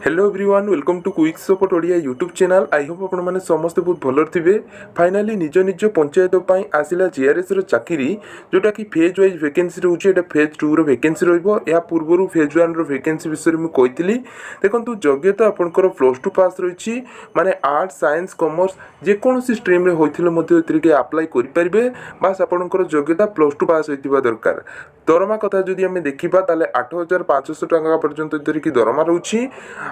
Hello everyone, welcome to quick support Odia YouTube channel. I hope आपण मैंने समस्ते बहुत भल थे। फाइनाली निज निज पंचायत आसला जीआरएस चाकरी जोटा कि फेज वाइज वैकेंसी रोचे। फेज 2 रो वैकेंसी रहा पूर्व फेज 1 रो वैकेंसी विषय में कही। देखो योग्यता आपंकर +2 पास रही माने आर्ट साइंस कॉमर्स जेकोसी स्ट्रीम रे होते अप्लाई करें। बास आपंकर योग्यता +2 पास होता दरकार। दरमा कथा जदि आम देखा 8,500 टका पर्यंत दरमा रोचे।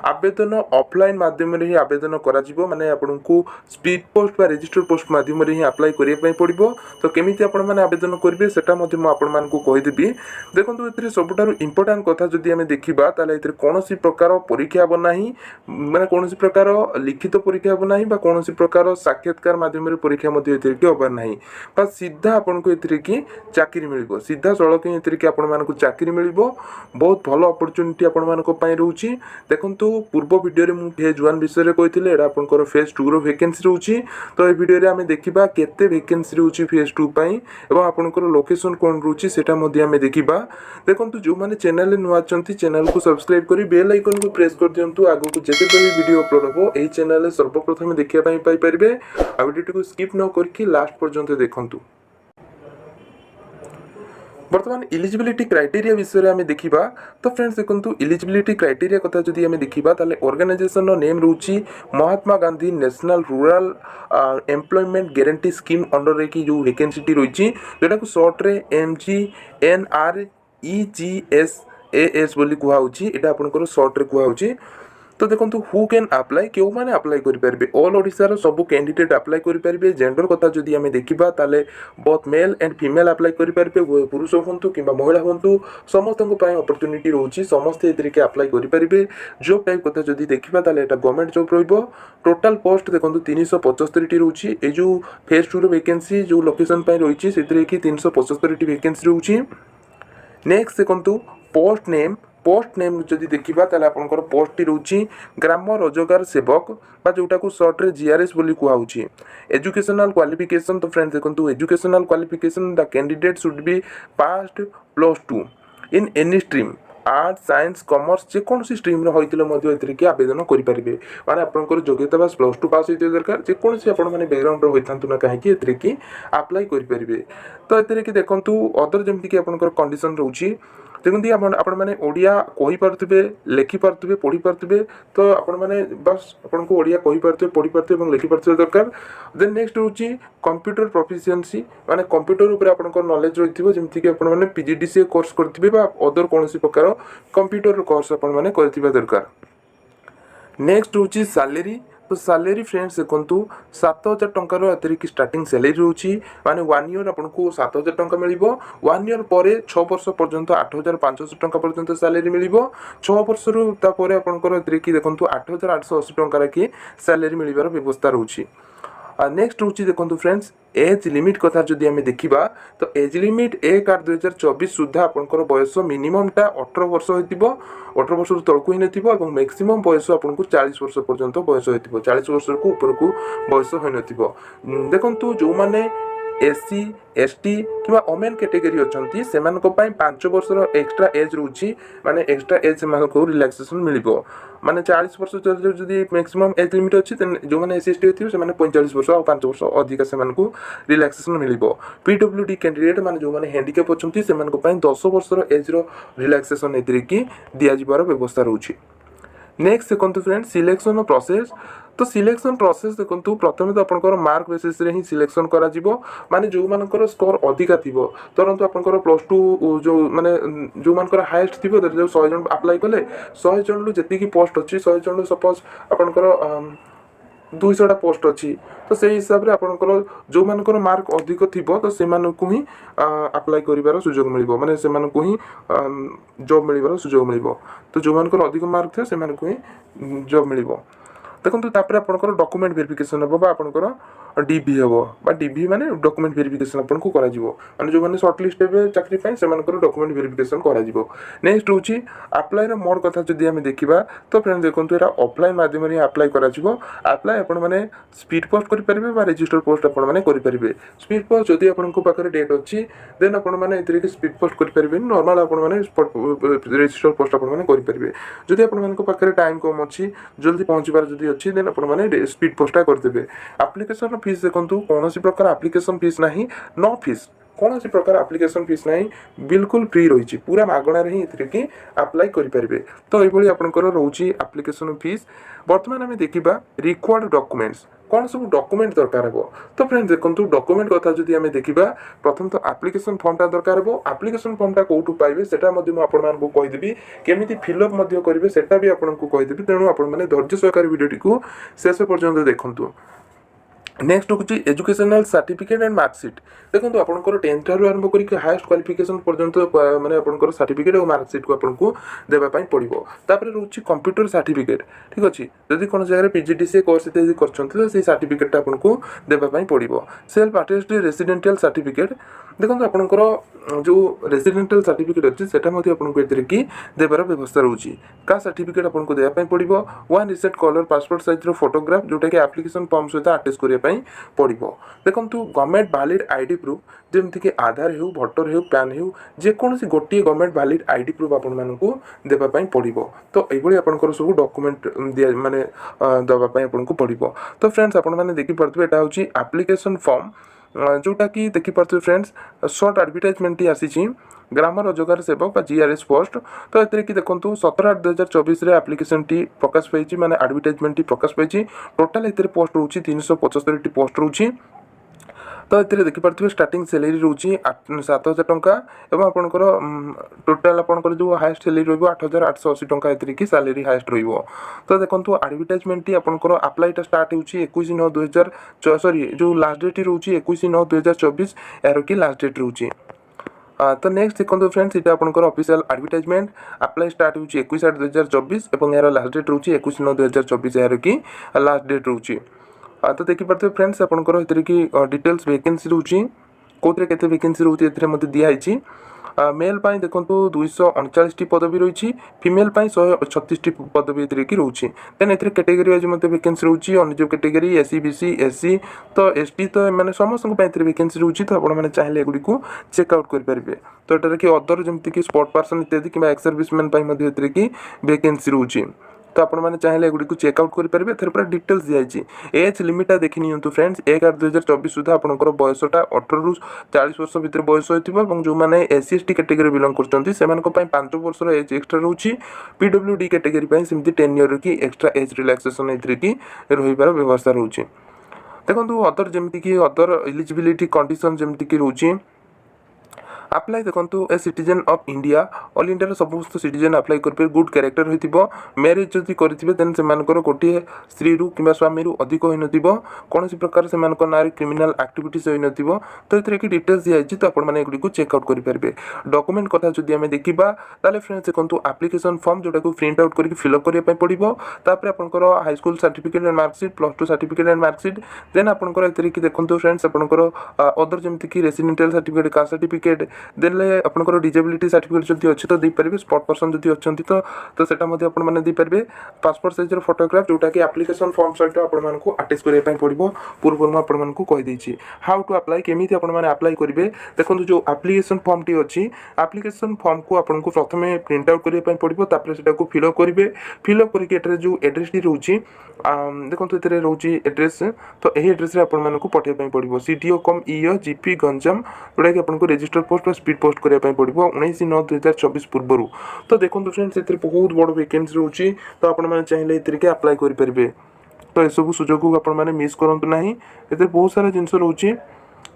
आवेदन ऑफलाइन माध्यम रे ही आवेदन करा जिवो माने आपनको स्पीड पोस्ट बा रजिस्टर पोस्ट माध्यम रे ही अप्लाई करिया पई पड़िबो। तो केमिति आपण माने आवेदन करिवे सेटा मध्ये म आपण मानकु कहि देबी। देखंतु एतरे सबटारु इंपोर्टेंट कथा जदि आमे देखिबा ताले एतरे कोनोसी प्रकार परीक्षा हबो नाही, माने कोनोसी प्रकार लिखित परीक्षा हबो नाही बा कोनोसी प्रकार साक्षात्कार माध्यम रे परीक्षा मध्ये एतरे के हबो नाही। बस सीधा आपनको एतरे की चाकरी मिलिबो, सीधा सड़क एतरे की आपण मानकु चाकरी मिलिबो। बहुत भलो अपॉर्चुनिटी आपण मानको पई रहउची। देखंतु पूर्व वीडियो रे मु फेज 1 विषय कही एटा आपनकर फेज 2 रो वैकेंसी रहउची। तो ए वीडियो रे आमे देखिबा केते वैकेंसी रहउची फेज 2 पई एवं आपनकर लोकेशन कोन रहउची सेटा मध्ये आमे देखिबा। देखंतु जो माने चैनल रे नुआ अछंती चैनल को सब्सक्राइब करी बेल आइकन को प्रेस कर दियंतु। आगो को जेते भी वीडियो अपलोड हो एही चैनल रे सर्वप्रथम देखिया पई पाई परिबे। आ वीडियो को स्किप न करके लास्ट पर्यंत देखंतु। बर्तमान इलिजिबिलिटी क्राइटेरिया विषय में आम देखा। तो फ्रेंड्स देखो इलिजिबिलिटी क्राइटेरिया कथा जदि आम देखा ताले ऑर्गेनाइजेशन नेम रोची Mahatma Gandhi national rural employment guarantee scheme under की जो वैकेंसी रही जोटा को शॉर्ट रे MGNREGSAS बोली कहउची। एटा आपनकर शॉर्ट रे कहउची। तो देखो हु कैन अप्लाई क्यों मैंने अप्लाई करें ऑल ओडिशा सब कैंडिडेट अप्लाई करें। जेंडर कथा जदि आम देखा ताले both male and female apply करें, पुरुष हूँ कि महिला हूँ समस्त अपॉर्चुनिटी रोची, समस्ते ए अप्लाई करें। जॉब टाइप कथा जदि देखा ताले एटा गवर्नमेंट जॉब रहिबो। टोटाल पोस्ट देखो 375 रोची। ए जो फेज 2 वैकेंसी जो लोकेशन रही से 375 वैकेंसी रोची। नेक्स्ट देखो पोस्ट नेम जदि देखा ताले आपनकर पोस्ट टी रोची ग्राम रोजगार सेवक बा जोटा को शॉर्ट रे जीआरएस बोली कहउची। एजुकेशनल क्वालिफिकेशन तो फ्रेंड्स देखो educational qualification the candidate should be passed +2 in any stream art science commerce जेकोसी स्ट्रीम रे होइतिले मध्ये एतरे की आवेदन करि परिबे। माने आपनकर योग्यता बस +2 पास होइते दरकार। जेकोसी आपण माने बैकग्राउंड रे होइथांतु ना काहे की एतरे की अप्लाई करि परिबे। तो एतरे की देखंतु अदर जेमति की आपनकर कंडीशन रहउची। देखते आपण मैंने ओडिया कही पार्थे लिखि पार्थे पढ़ी पार्थे। तो आपण मैंने बस आपन को ओडिया कही पार्थे पढ़ी पार्थे और लिखि पार्थे दरकार। देन नेक्स्ट होची कंप्यूटर प्रोफिशिएंसी माने कंप्यूटर ऊपर आपन नॉलेज रहिथिबो जेमति कि आपण माने पीजीडीसीए कोर्स करथिबे बा अदर कोनोसी प्रकार कंप्यूटर कोर्स आपण माने करथिबे दरकार। नेक्स्ट होची सैलरी। तो सैलरी फ्रेंड्स देखो 7,000 टंकार अतिरिक्त स्टार्टिंग सैलरी रोची। माने 1 ईयर आपको 7,000 टंका मिलिबो। 1 ईयर पर 6 वर्ष पर्यंत 8,500 टंका पर्यंत सैलरी मिलिबो। 6 वर्ष रु तापर आपनकर अतिरिक्त देखो 8,880 टंका की सैलरी मिलिबार व्यवस्था रोची। नेक्स्ट रोची देखो फ्रेंड्स एज लिमिट कथा जदि आम देखा तो एज लिमिट 1/8/2024 सुधा आपनकर बयस मिनिमम टा 18 वर्ष होइतिबो। 18 वर्ष तळकु ही नथिबो और मैक्सिमम बयस आपनको 40 वर्ष पर्यंत बयस होइतिबो। 40 वर्ष को ऊपर को बयस होइ नथिबो। देखंतु जो माने एससी एसटी किंवा ओमेन कैटेगरी अच्छी से 5 वर्ष एक्स्ट्रा एज रोची। माने एक्स्ट्रा एज से रिलैक्सेशन मिलिबो। माने 40 वर्ष जदि मैक्सिमम एज लिमिट अच्छी जो मैंने एससी एसटी होती है 45 वर्ष और 5 वर्ष अधिक से रिलैक्सेशन मिलिबो। पीडब्ल्यूडी कैंडिडेट माने जो माने हैंडिकैप अच्छी से 10 वर्ष एज रो रिलैक्सेशन एतरे की दिया जिबार व्यवस्था रोची। नेक्स्ट देखो फ्रेंड्स सिलेक्शन प्रोसेस। तो सिलेक्शन प्रोसेस देखो प्रथम तो आपंकर मार्क बेसिस रे ही सिलेक्शन करा जिवो। माने जो मानकर स्कोर अधिका थिबो तुरंत आपंकर +2 जो माने जो मानकर हाईएस्ट थिबो जो 100 जन अप्लाई कले 100 जन लु जेति की पोस्ट अछि 100 जन लु सपोज आपंकर 200 पोस्ट अच्छी। तो से हिसाब से आपंकर जो मानकर मार्क अधिक थिबो तो से मानकु ही अप्लाई करिवार सुजोग मिलिबो। माने से मानकु ही जॉब मिलिबार सुजोग मिलिबो। तो जो मानकर अधिक मार्क थे से मानकु ही जॉब मिलिबो। देखो तापर आपंकर डॉक्यूमेंट वेरिफिकेशन हम आपंकर ডিভি হব বা ডিভি মানে ডকুমেন্ট ভেরিফিকেশন আপনার করা মানে যে সর্ট লিষ্ট হবে চাকরি পাই সেমানଙ୍କର ডকুমেন্ট ভেরিফিকেশন করা নেক্সট হচ্ছে আপ্লাইর মোড কথা যদি আমি দেখা তো ফ্রেন্ডস দেখুন এটা অফলাইন মাধ্যমে আপ্লাই করা আপ্লাই আপনার মানে স্পিড পোস্ট করে পারবে বা রেজিস্टर পোস্ট আপনার মানে করে পারবে স্পিড পোস্ট যদি আপনার পাখে ডেট অছি দেন আপনার মানে এতে স্পিড পোস্ট করে পারবে নর্মাল আপনার মানে রেজিস্टर পোস্ট আপনার মানে করে পারবে যদি আপনার পাখে টাইম কম অছি জলদি পৌঁছবার যদি অছি দেন আপনার মানে স্পিড পোস্টটা କରିଦେବେ ଆପ୍ଲିକେସନ ଫିସ୍ ଦେଖନ୍ତୁ କୌଣସି ପ୍ରକାର ଆପ୍ଲିକେସନ ଫିସ୍ ନାହିଁ नो ଫିସ୍ କୌଣସି ପ୍ରକାର ଆପ୍ଲିକେସନ ଫିସ୍ ନାହିଁ ବିଲକୁଲ ଫ୍ରି ରହିଛି ପୁରା ମାଗଣାରେ ହିଁ ଏଥିରେ କି ଆପ୍ଲାଏ କରିପାରିବେ ତ ଏଇଭଳି ଆପଣଙ୍କର ରହୁଛି ଆପ୍ଲିକେସନ ଫିସ୍ ବର୍ତ୍ତମାନ ଆମେ ଦେଖିବା ରିକ୍ୱାର୍ଡ ଡକୁମେଣ୍ଟସ୍ कौन सब डॉक्यूमेंट दरकार हो तो फ्रेंड्स देखो डॉक्यूमेंट कथा जदि आम देखा प्रथम तो एप्लिकेशन फॉर्मटा दरकार हो एप्लिकेशन फॉर्मटा कौटू पाइबे सेटा मध्य मु आपण मानकु कहिदेबी केमिति फिलअप मध्य करिवे सेटा भी आपनको कहिदेबी तेणु आपण माने धैर्य सहकारी वीडियोटी को शेष पर्यंत देखंतु नेक्स्ट हूँ एजुकेशनल सर्टिफिकेट एंड मार्कशीट देखो आपंकर 10th ठार आरंभ करके हाईएस्ट क्वालिफिकेशन पर्यंत माने आपंकर सर्टिफिकेट और मार्कशीट को आपको देवाई पड़ो तापर रोचे कंप्यूटर सर्टिफिकेट ठीक अच्छे जदि कौन जगह पीजीडीसीए कोर्स इत्यादि कर सर्टिफिकेट आपको देवाई पड़ो सेल्फ अटेस्टेड रेसिडेंशियल सर्टिफिकेट देखो आपंकर जो रेसिडेंशियल सर्टिफिकेट अच्छे सेटा आपको कि देवार व्यवस्था रोचे का सर्टिफिकेट आपको देवाई पड़ो one recent colour passport size photograph जोटा कि एप्लिकेशन फॉर्म सहित अटैच करने पड़ो देखो गवर्नमेंट वैलिड आईडी प्रूफ जमीक आधार हो भोटर हो पैन हो जेकोसी गोटे गवर्नमेंट वैलिड आईडी प्रूफ आपको देवाई पड़ो तो ये आपंकर सब डॉक्यूमेंट दिया माने दवाई आपको पड़ो तो फ्रेंड्स आपने देखिपे यहाँ हूँ एप्लिकेशन फॉर्म जोटा कि देखिपे फ्रेंड्स शॉर्ट एडवर्टाइजमेंट आसी ग्राम रोजगार सेवक GRS पोस्ट तो ये कि देखो 17/8/2024 एप्लिकेशन टी प्रकाश पाई माने एडवर्टाइजमेंट टी प्रकाश पाई टोटाल ये पोस्ट रोची 375 पोस्ट रोची तो ये देखिपे स्टार्टिंग सैलरी रोची 7,000 टंका एवं आपंकर टोटाल आपंकर जो हाईएस्ट सैलरी रही 8,880 टंका ये कि सैलरी हाईएस्ट रही तो देखो एडवर्टाइजमेंट टी आपंकर अप्लाईटा स्टार्ट हो 21/9/2024 सॉरी जो लास्ट डेट रोची 21/9/2024 यार कि लास्ट डेट रोची तो नेक्स्ट देखो फ्रेंड्स ये आपंकर ऑफिशियल एडवर्टाइजमेंट अप्लाई स्टार्ट हो 21/8/2024 और यार लास्ट डेट रोची 21/9/2024 यार कि लास्ट डेट रोची तो देखिपे फ्रेंड्स आपंकर कि डिटेल्स वैकेंसी रोची कौन के वैकेंसी रोची ए दिखाई मेल पाई देखो 239 पदवी रही फीमेल 136 पदवी कि रोची then a category wise vacancy रोची अन्य कैटेगरी SC BC SC तो ST तो मैंने समस्त वैकेंसी रोची तो आपने चाहिए एगुड़ी को चेकआउट करेंगे तो यहाँ कि अदर जमीक स्पोर्ट पर्सन इत्यादि कि एक्स सर्विसमैन कि वैकेंसी रोची तो आपने चाहिए एगुड़ी को चेकआउट करेंगे एथर पूरा डिटेल्स दिखाई एज लिमिट देखी नियंतु फ्रेंड्स 1/8/2024 सुधा आपंकर बयसटा 18 ରୁ 40 वर्ष भितर बयस होइथिबो एवं जो माने SC ST कैटेगरी बिलोंग करछन्ती सेमानक पय 5 वर्षर एज एक्स्ट्रा रहउची PWD कैटेगरी पय सिमती 10 ईयर की एक्स्ट्रा एज रिलैक्सेशन एथरे की रहिबार व्यवस्था रहउची देखंतु अदर जेमती की अदर एलिजिबिलिटी कंडीशन जेमती की रहउची अप्लाई देखो a citizen of India all India समस्त सिटीजन अप्लाई करेंगे गुड कैरेक्टर हो मैरिज जदि करेंगे देन से गोटे स्त्री रू कि स्वामी रू अधिक हो कौन प्रकार से ना क्रिमिनल एक्टिविटीज हो तो ये कि डिटेल्स दिखाई तो आपड़ी को चेकआउट करेंगे डॉक्यूमेंट कथा जब आम देखा ताले फ्रेंड्स देखो एप्लिकेशन फॉर्म जोटा को प्रिंट आउट करके फिलअप करने पड़ो तापर आपंकर high school certificate and marksheet +2 certificate and marksheet then आपंकर ये कि देखो फ्रेंड्स आपंकर अदर जमीक रेसिडेंशियल सर्टिफिकेट कास्ट सर्टिफिकेट देले आपनकर डिजेबिलिटी सर्टिफिकेट जदि अछि तो दे परिबे स्पॉट पर्सन जदि अछंती तो सेटा मध्ये आपण माने दे परिबे पासपोर्ट साइज रो फोटोग्राफ जोटा कि एप्लिकेशन फॉर्म सहित आपण मानकु अटैच करिया पय पड़िबो पूर्व में आपण मानकु कहि दैछि हाउ टू अप्लाई केमिति आपण माने अप्लाई करिवे देखंतु जो एप्लिकेशन फॉर्म टी अछि एप्लिकेशन फॉर्म को आपण को प्रथमे प्रिंट आउट करिया पय पड़िबो तापर सेटा को फिल अप करिवे फिल अप करके एटरे जो एड्रेस टी रहउछि देखंतु एतरे रहउछि एड्रेस तो एही एड्रेस रे आपण मानकु पठे पय पड़िबो CTO कम EO GP गंजम जोटा कि आपण को रजिस्टर पोस्ट स्पीड पोस्ट करने पड़ो 19/9/2024 पूर्व तो देखो फ्रेंड्स ये बहुत बड़ वैकेंसी रोची तो आपने चाहिए ये अप्लाई करेंगे तो यह सब सुजोग को आपने मिस करूँ ना ये बहुत सारा जिनस रोचे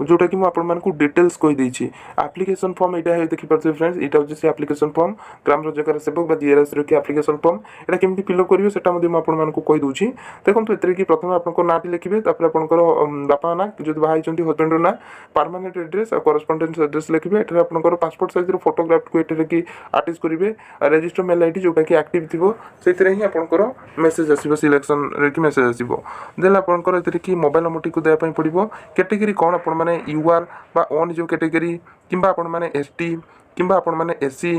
जोटा कि मुझे डिटेल्स कहीदे आप्लिकेशन फॉर्म यहाँ देखिए फ्रेंड्स यहाँ हूँ से आप्लिकेशन फॉर्म ग्राम रोजगार सेवक GRS रखिए आप्लिकेशन फॉर्म यहाँ केमती फिलअप करेंगे से कहीदे देखो ये कि प्रथम आप नाटी लिखे आपंकर बापा ना जो बाई हजबैंड ना परमानेंट एड्रेस और करस्पंडेंस एड्रेस लिखे ये आपंकर पासपोर्ट साइज फोटोग्राफ को ये आर्टिस्ट करेंगे रजिस्टर मेल आईडी जोटा कि एक्टिव थी से ही आपंकर मेसेज आसो सिलेक्शन मेसेज आसो देन आपंकर कि मोबाइल नंबर टी देवाई पड़ो कैटेगरी कौन आप यूआर बा ओन जो कैटेगरी कि आपण मैंने एसटी कि आपण मैंने एससी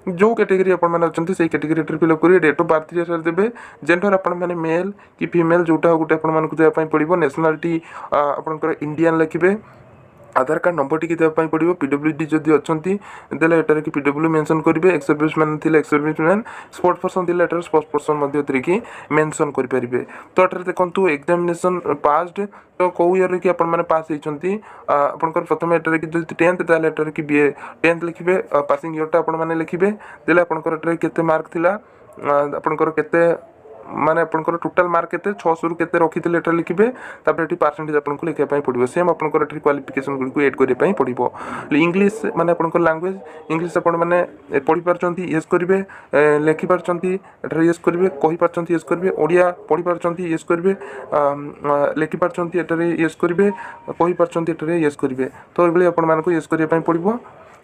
जो कैटेगरी आपण अच्छा से कैटेगरी फिलअप करेंगे डेट ऑफ बर्थ देवे जेंडर आपण मैंने मेल कि फीमेल जोटा गोटे आपको पड़ो नेशनालिटी आपंकर इंडियन लिखे आधार कार्ड नंबर टी देवाई पड़ो पीडब्ल्यूडी जदि अच्छा देले एटार कि पीडब्ल्यू मेंशन करेंगे एक्स सर्विस मैन थे ex service man sport person थे एटार स्पोर्ट्स पर्सन कि मेंशन करेंगे तो एटार देखो एग्जामिनेशन पास्ड तो कौ ईयर कि आपने पास होती आपंकर प्रथम एटार कि 10th ताल एटार कि बीए 10th लिखे पासिंग ईयरटा आपने लिखे देले आपंकर एटार केते मार्क थिला आपंकर केते माने आपंकर टोटाल मार्क केते 600 रु केते रखिथिले एटा लिखिबे तापर एटी परसेंटेज आपनको लिखिया पई पड़िबो सेम आपंकर एटी क्वालिफिकेशन गुडी को ऐड करिया पई पड़िबो इंग्लिश माने आपंकर लैंग्वेज इंग्लिश आपण माने पढि पारचंती यस करिवे लिखि पारचंती एटा यस करिवे कहि पारचंती यस करिवे ओडिया पढि पारचंती यस करिवे लिखि पारचंती एटा यस करिवे कहि पारचंती एटा यस करिवे तो एबले आपण मानको यस करिया पई पड़िबो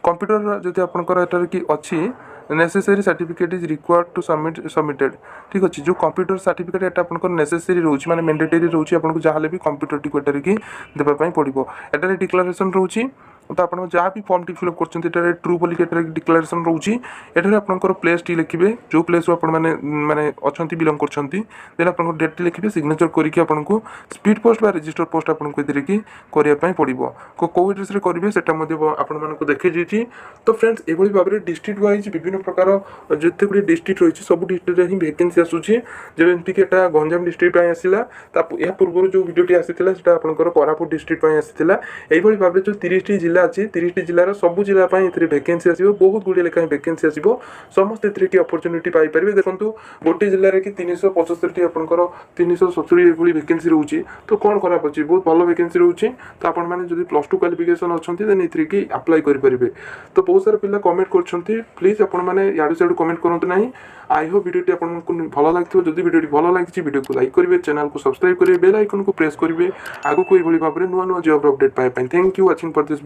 कंप्यूटर जदि आपंकर एटा कि अछि necessary certificate is required to submitted ठीक अच्छे जो कंप्यूटर सर्टिफिकेट एटा आपंकर नेसेसरी रोचे माने मैंडेटरी रोचे आपको जहाँ भी कंप्यूटर टी एटार कि देवाई पड़ो एटार डिक्लेरेशन रोचे तो आप जहाँ भी फॉर्म टी फिलअप कर ट्रू बोली डिक्लेरेशन रोचे एठार आपंकर प्लेस टी लिखे जो प्लेस मैंने अच्छा बिलंग कर आप डेट टी लिखे सिग्नेचर करके आपको स्पीड पोस्ट बा रजिस्टर पोस्ट आपको करने पड़ो कौ एड्रेस करेंगे से आपको देखी तो फ्रेंड्स ये भाव में डिस्ट्रिक्ट वाइज विभिन्न प्रकार जिते गुड़ी डिस्ट्रिक्ट रही सब डिस्ट्रिक्ट ही वैकेंसी आसूसी जमीक एटा गंजाम डिस्ट्रिक्ट आसला या पूर्व जो भिडियोटी आसाला आपंकर कोरापुट डिस्ट्रिक्ट आसाला यही भाव में जो 30 जिला अच्छी 30 जिलार सब जिला वैकेंसी आसो बहुत गुड़े लेखाएं वैकेंसी आसो समस्त अपरच्युनिटी पाइपर देखो गोटे जिले में कि 375 आपंकर 370 ये वैकेंसी रोचे तो कौन खराब अच्छी बहुत भल वैकेंसी रोचे तो आप +2 क्वालिफिकेशन अच्छा देन ये अप्लाई करेंगे तो बहुत सारा पिला कमेंट कर प्लीज आपने याडू साइड कमेंट करूँ ना आई होप वीडियो आपको भल लगे जब वीडियो भल लगी वीडियो को लाइक करेंगे चैनल को सब्सक्राइब करेंगे बेल आइकन को प्रेस करेंगे आगो को भाव में नुआ नुआ job update pipe thank you watching for this.